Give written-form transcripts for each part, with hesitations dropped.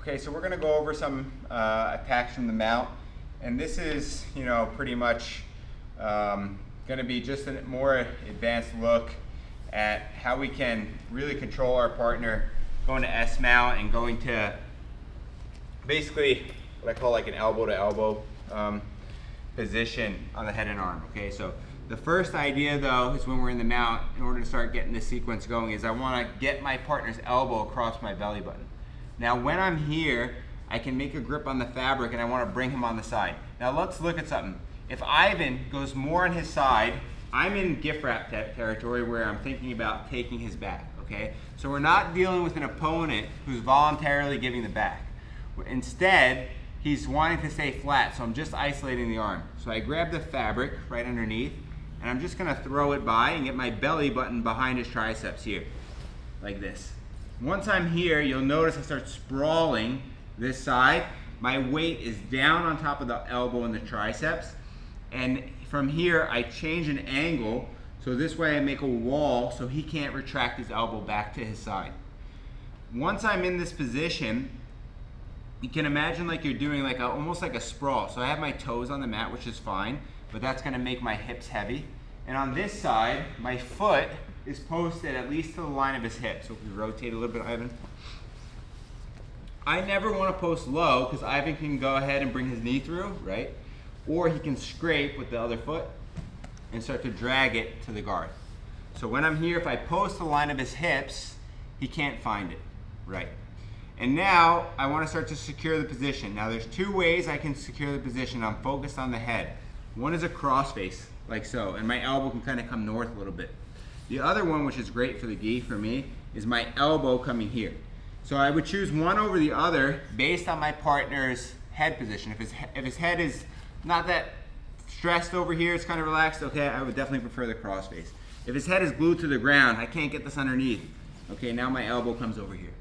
Okay, so we're going to go over some attacks from the mount, and this is, pretty much going to be just a more advanced look at how we can really control our partner going to S mount and going to basically what I call like an elbow to elbow position on the head and arm. Okay, so the first idea though is when we're in the mount, in order to start getting this sequence going, is I want to get my partner's elbow across my belly button. Now when I'm here, I can make a grip on the fabric and I want to bring him on the side. Now let's look at something. If Ivan goes more on his side, I'm in gift wrap territory where I'm thinking about taking his back, okay? So we're not dealing with an opponent who's voluntarily giving the back. Instead, he's wanting to stay flat, so I'm just isolating the arm. So I grab the fabric right underneath, and I'm just gonna throw it by and get my belly button behind his triceps here, like this. Once I'm here, you'll notice I start sprawling this side. My weight is down on top of the elbow and the triceps, and from here I change an angle, so this way I make a wall so he can't retract his elbow back to his side. Once I'm in this position, you can imagine like you're doing like almost like a sprawl. So I have my toes on the mat, which is fine, but that's gonna make my hips heavy. And on this side, my foot is posted at least to the line of his hip. So if we rotate a little bit, Ivan. I never wanna post low because Ivan can go ahead and bring his knee through, right? Or he can scrape with the other foot and start to drag it to the guard. So when I'm here, if I post the line of his hips, he can't find it, right? And now I want to start to secure the position. Now there's two ways I can secure the position. I'm focused on the head. One is a cross face, like so, and my elbow can kind of come north a little bit. The other one, which is great for the gi for me, is my elbow coming here. So I would choose one over the other based on my partner's head position. If his head is not that stressed over here, it's kind of relaxed, okay, I would definitely prefer the cross face. If his head is glued to the ground, I can't get this underneath. Okay, now my elbow comes over here.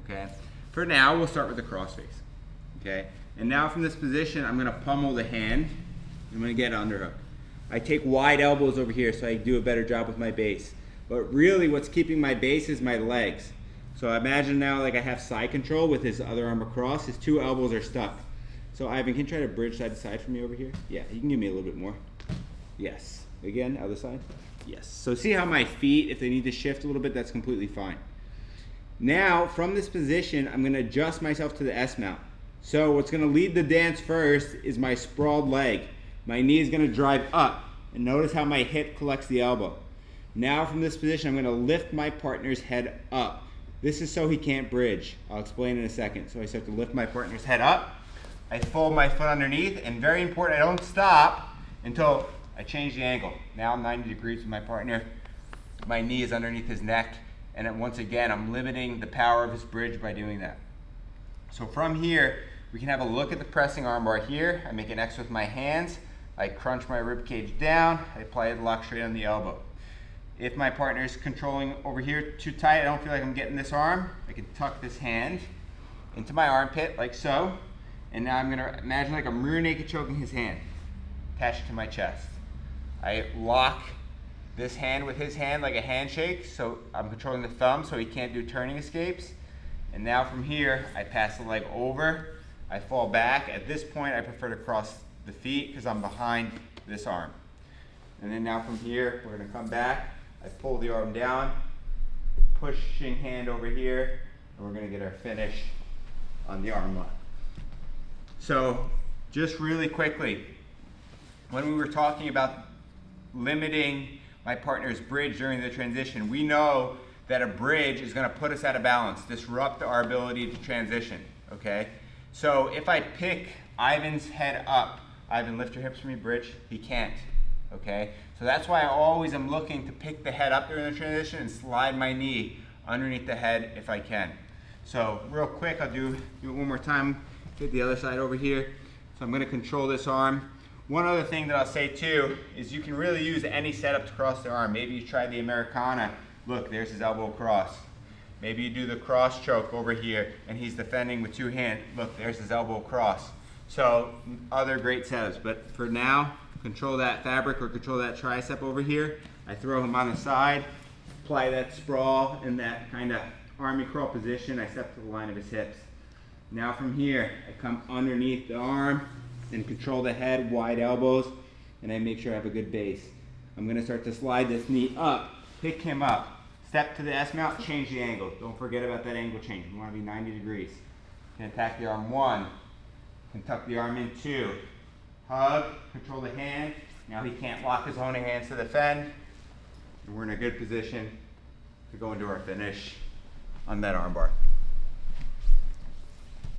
Okay, for now we'll start with the cross face. Okay, and now from this position I'm going to pummel the hand. I'm going to get an underhook. I take wide elbows over here so I do a better job with my base. But really what's keeping my base is my legs. So imagine now like I have side control with his other arm across. His two elbows are stuck. So Ivan, can you try to bridge side to side for me over here? Yeah, you can give me a little bit more. Yes. Again, other side. Yes. So see how my feet, if they need to shift a little bit, that's completely fine. Now, from this position, I'm going to adjust myself to the S mount. So what's going to lead the dance first is my sprawled leg. My knee is going to drive up, and notice how my hip collects the elbow. Now from this position, I'm going to lift my partner's head up. This is so he can't bridge. I'll explain in a second. So I start to lift my partner's head up. I fold my foot underneath, and very important, I don't stop until I change the angle. Now I'm 90 degrees with my partner. My knee is underneath his neck. And then once again, I'm limiting the power of his bridge by doing that. So from here, we can have a look at the pressing armbar here. I make an X with my hands. I crunch my rib cage down. I apply the lock straight on the elbow. If my partner is controlling over here too tight, I don't feel like I'm getting this arm, I can tuck this hand into my armpit like so. And now I'm gonna imagine like I'm rear naked choking his hand, attached to my chest. I lock this hand with his hand like a handshake, so I'm controlling the thumb so he can't do turning escapes. And now from here, I pass the leg over, I fall back. At this point, I prefer to cross the feet because I'm behind this arm. And then now from here, we're gonna come back, I pull the arm down, pushing hand over here, and we're gonna get our finish on the arm lock. So just really quickly, when we were talking about limiting my partner's bridge during the transition, we know that a bridge is going to put us out of balance, disrupt our ability to transition, okay? So if I pick Ivan's head up, Ivan, lift your hips for me, bridge, he can't, okay? So that's why I always am looking to pick the head up during the transition and slide my knee underneath the head if I can. So real quick, I'll do it one more time, hit the other side over here. So I'm going to control this arm. One other thing that I'll say too is you can really use any setup to cross the arm. Maybe you try the Americana. Look, there's his elbow across. Maybe you do the cross choke over here and he's defending with two hands. Look, there's his elbow across. So other great setups, but for now, control that fabric or control that tricep over here. I throw him on the side, apply that sprawl in that kind of army crawl position. I step to the line of his hips. Now from here, I come underneath the arm and control the head, wide elbows, and I make sure I have a good base. I'm gonna start to slide this knee up, pick him up, step to the S mount, change the angle. Don't forget about that angle change. We wanna be 90 degrees. Can attack the arm 1, can tuck the arm in 2. Hug, control the hand. Now he can't lock his own hands to defend. And we're in a good position to go into our finish on that armbar.